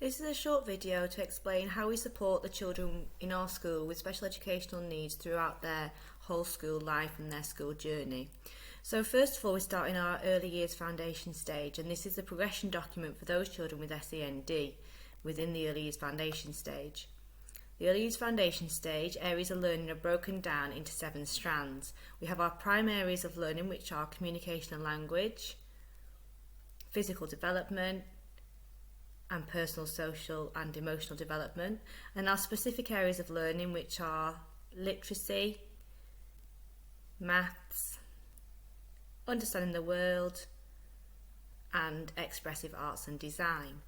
This is a short video to explain how we support the children in our school with special educational needs throughout their whole school life and their school journey. So first of all, we start in our early years foundation stage, and this is the progression document for those children with SEND within the early years foundation stage. The early years foundation stage areas of learning are broken down into 7 strands. We have our prime areas of learning, which are communication and language, physical development, and personal, social and emotional development, and our specific areas of learning, which are literacy, maths, understanding the world, and expressive arts and design.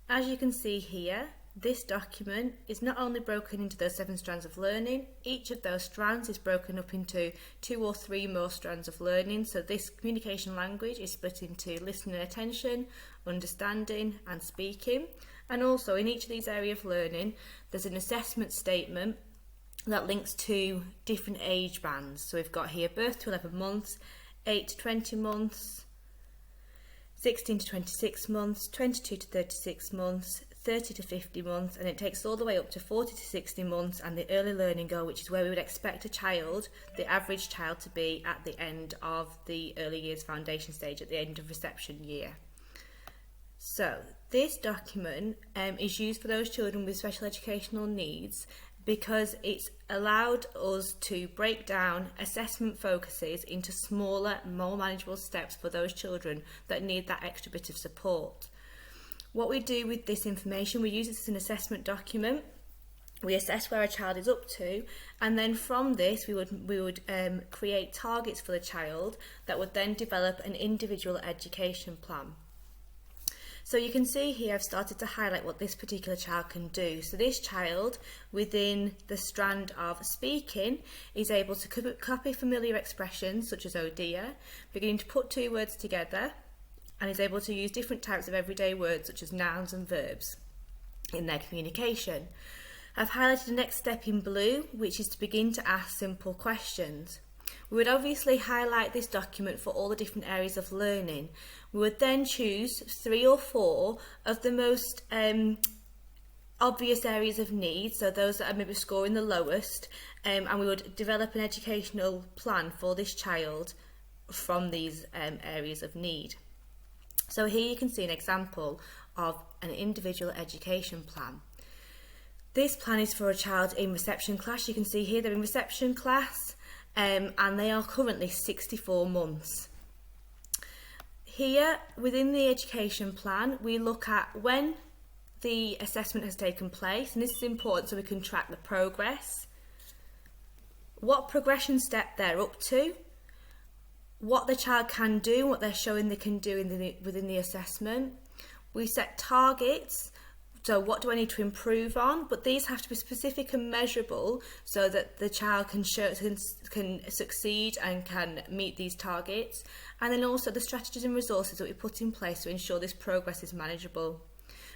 As you can see here, this document is not only broken into those 7 strands of learning, each of those strands is broken up into 2 or 3 more strands of learning. So this communication language is split into listening and attention, understanding and speaking. And also in each of these areas of learning, there's an assessment statement that links to different age bands. So we've got here birth to 11 months, 8 to 20 months, 16 to 26 months, 22 to 36 months, 30 to 50 months, and it takes all the way up to 40 to 60 months, and the early learning goal, which is where we would expect a child, the average child, to be at the end of the early years foundation stage, at the end of reception year. So this document is used for those children with special educational needs because it's allowed us to break down assessment focuses into smaller, more manageable steps for those children that need that extra bit of support. What we do with this information, we use it as an assessment document. We assess where a child is up to, and then from this we would create targets for the child that would then develop an individual education plan. So you can see here I've started to highlight what this particular child can do. So this child, within the strand of speaking, is able to copy familiar expressions such as oh dear, beginning to put 2 words together, and is able to use different types of everyday words such as nouns and verbs in their communication. I've highlighted the next step in blue, which is to begin to ask simple questions. We would obviously highlight this document for all the different areas of learning. We would then choose 3 or 4 of the most obvious areas of need, so those that are maybe scoring the lowest, and we would develop an educational plan for this child from these areas of need. So here you can see an example of an individual education plan. This plan is for a child in reception class. You can see here they're in reception class, and they are currently 64 months. Here within the education plan, we look at when the assessment has taken place, and this is important so we can track the progress, what progression step they're up to, what the child can do, what they're showing they can do within the assessment. We set targets, so what do I need to improve on? But these have to be specific and measurable so that the child can succeed and can meet these targets. And then also the strategies and resources that we put in place to ensure this progress is manageable.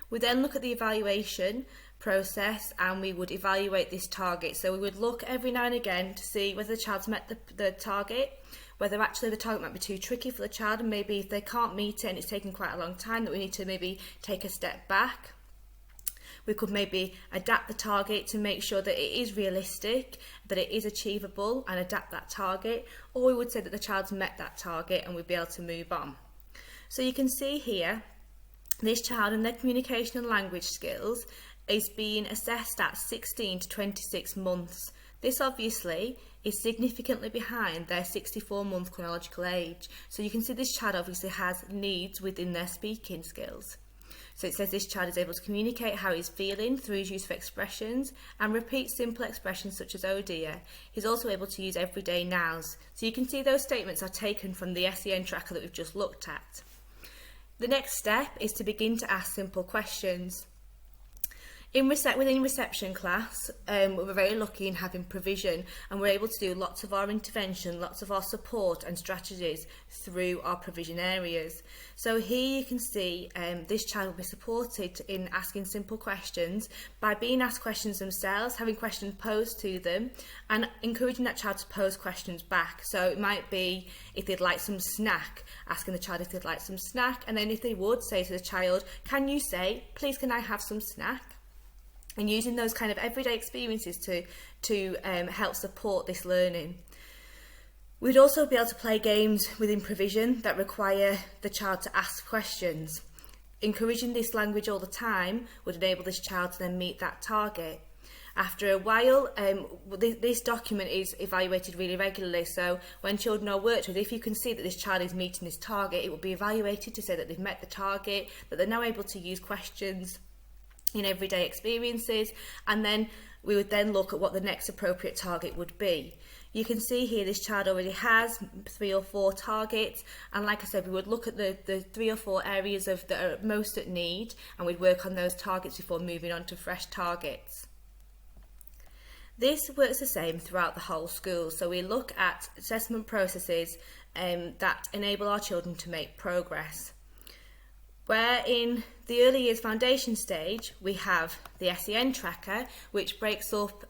We then look at the evaluation process, and we would evaluate this target. So we would look every now and again to see whether the child's met the target, whether actually the target might be too tricky for the child, and maybe if they can't meet it and it's taken quite a long time, that we need to maybe take a step back. We could maybe adapt the target to make sure that it is realistic, that it is achievable, and adapt that target, or we would say that the child's met that target and we'd be able to move on. So you can see here, this child and their communication and language skills is being assessed at 16 to 26 months. This obviously is significantly behind their 64-month chronological age. So you can see this child obviously has needs within their speaking skills. So it says this child is able to communicate how he's feeling through his use of expressions and repeat simple expressions such as oh dear. He's also able to use everyday nouns. So you can see those statements are taken from the SEN tracker that we've just looked at. The next step is to begin to ask simple questions. Within reception class, we're very lucky in having provision, and we're able to do lots of our intervention, lots of our support and strategies through our provision areas. So here you can see this child will be supported in asking simple questions by being asked questions themselves, having questions posed to them, and encouraging that child to pose questions back. So it might be if they'd like some snack, asking the child if they'd like some snack, and then if they would, say to the child, can you say, please can I have some snack? And using those kind of everyday experiences to help support this learning. We'd also be able to play games within provision that require the child to ask questions. Encouraging this language all the time would enable this child to then meet that target. After a while, this document is evaluated really regularly, so when children are worked with, if you can see that this child is meeting this target, it will be evaluated to say that they've met the target, that they're now able to use questions in everyday experiences, and then we would then look at what the next appropriate target would be. You can see here this child already has 3 or 4 targets, and like I said, we would look at the 3 or 4 areas that are most at need, and we'd work on those targets before moving on to fresh targets. This works the same throughout the whole school, so we look at assessment processes that enable our children to make progress. Where in the early years foundation stage, we have the SEN tracker, which breaks up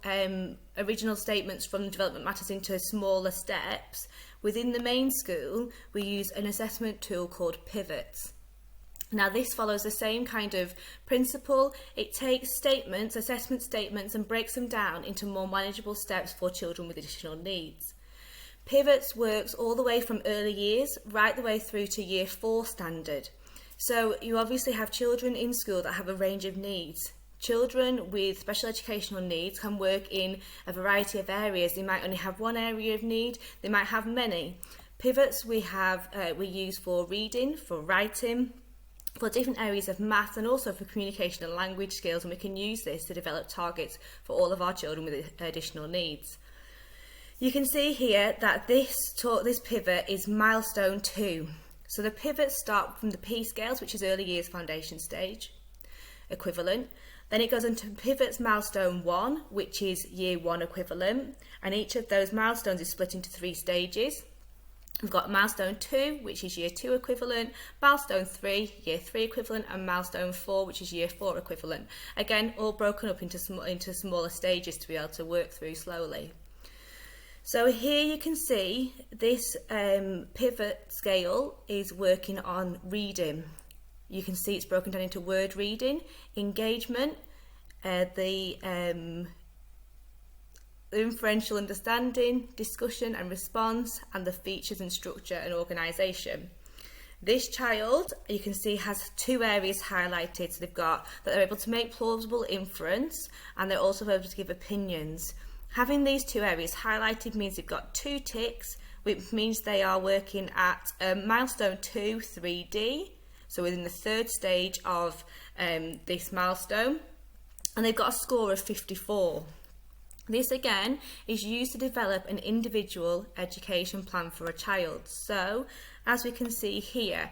original statements from development matters into smaller steps. Within the main school, we use an assessment tool called Pivots. Now this follows the same kind of principle. It takes statements, assessment statements, and breaks them down into more manageable steps for children with additional needs. Pivots works all the way from early years right the way through to year 4 standard. So you obviously have children in school that have a range of needs. Children with special educational needs can work in a variety of areas. They might only have one area of need, they might have many. Pivots we use for reading, for writing, for different areas of math, and also for communication and language skills, and we can use this to develop targets for all of our children with additional needs. You can see here that this pivot is milestone 2. So the pivots start from the P scales, which is early years foundation stage, equivalent. Then it goes into pivots milestone 1, which is year 1 equivalent. And each of those milestones is split into 3 stages. We've got milestone 2, which is year 2 equivalent, milestone 3, year 3 equivalent, and milestone 4, which is year 4 equivalent. Again, all broken up into smaller stages to be able to work through slowly. So here you can see this pivot scale is working on reading. You can see it's broken down into word reading, engagement, the inferential understanding, discussion and response, and the features and structure and organisation. This child, you can see, has 2 areas highlighted. So they've got that they're able to make plausible inference, and they're also able to give opinions. Having these 2 areas highlighted means they've got 2 ticks, which means they are working at milestone 2, 3D, so within the 3rd stage of this milestone, and they've got a score of 54. This again is used to develop an individual education plan for a child. So, as we can see here,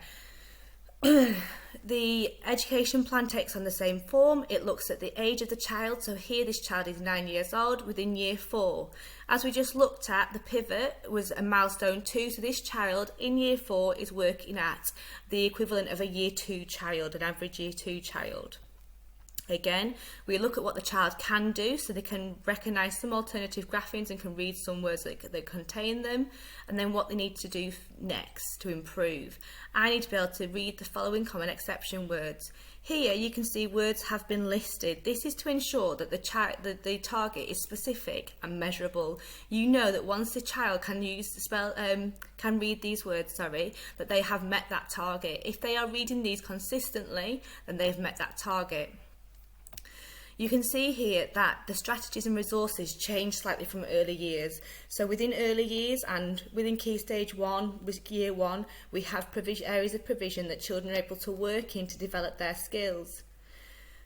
the education plan takes on the same form. It looks at the age of the child. So here this child is 9 years old within year 4. As we just looked at, the pivot was a milestone 2. So this child in year 4 is working at the equivalent of a year 2 child, an average year 2 child. Again, we look at what the child can do, so they can recognise some alternative graphemes and can read some words that contain them, and then what they need to do next to improve. I need to be able to read the following common exception words. Here you can see words have been listed. This is to ensure that the target is specific and measurable. You know that once the child can read these words, that they have met that target. If they are reading these consistently, then they've met that target. You can see here that the strategies and resources change slightly from early years. So within early years and within Key Stage 1, with Year 1, we have areas of provision that children are able to work in to develop their skills.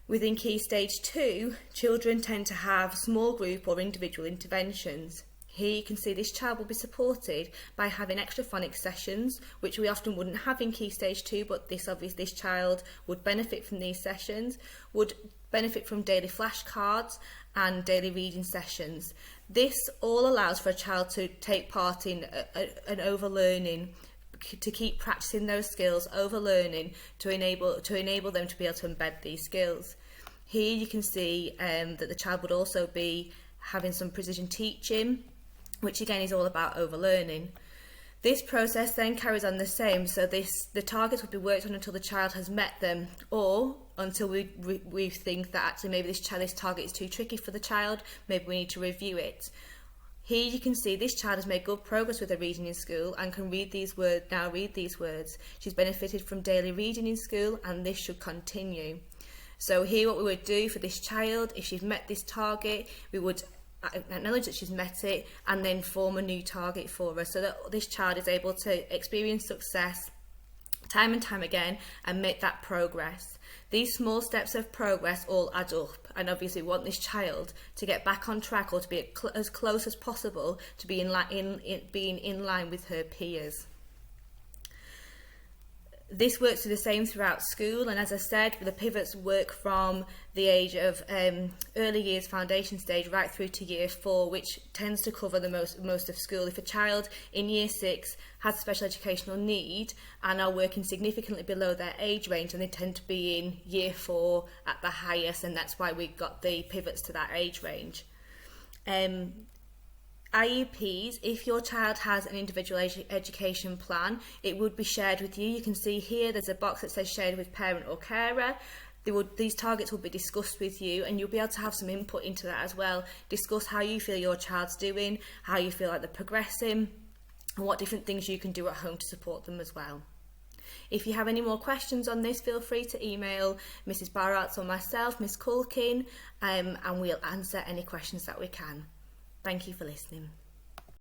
Within Key Stage 2, children tend to have small group or individual interventions. Here you can see this child will be supported by having extra phonics sessions, which we often wouldn't have in Key Stage 2, but this child would benefit from these sessions, would benefit from daily flashcards and daily reading sessions. This all allows for a child to take part in an overlearning, to keep practicing those skills, overlearning, to enable them to be able to embed these skills. Here you can see that the child would also be having some precision teaching, which again is all about overlearning. This process then carries on the same, so the targets will be worked on until the child has met them, or until we think that actually maybe this target is too tricky for the child, maybe we need to review it. Here you can see this child has made good progress with her reading in school and can read these words. She's benefited from daily reading in school, and this should continue. So here what we would do for this child, if she's met this target, we would acknowledge that she's met it and then form a new target for her, so that this child is able to experience success time and time again and make that progress. These small steps of progress all add up, and obviously we want this child to get back on track, or to be as close as possible to being in line with her peers. This works the same throughout school, and as I said, the pivots work from the age of early years foundation stage right through to year 4, which tends to cover the most of school. If a child in year 6 has special educational need and are working significantly below their age range, then they tend to be in year 4 at the highest, and that's why we got the pivots to that age range. IEPs, if your child has an individual education plan, it would be shared with you. You can see here there's a box that says shared with parent or carer. These targets will be discussed with you, and you'll be able to have some input into that as well. Discuss how you feel your child's doing, how you feel like they're progressing, and what different things you can do at home to support them as well. If you have any more questions on this, feel free to email Mrs. Barratz or myself, Miss Culkin, and we'll answer any questions that we can. Thank you for listening.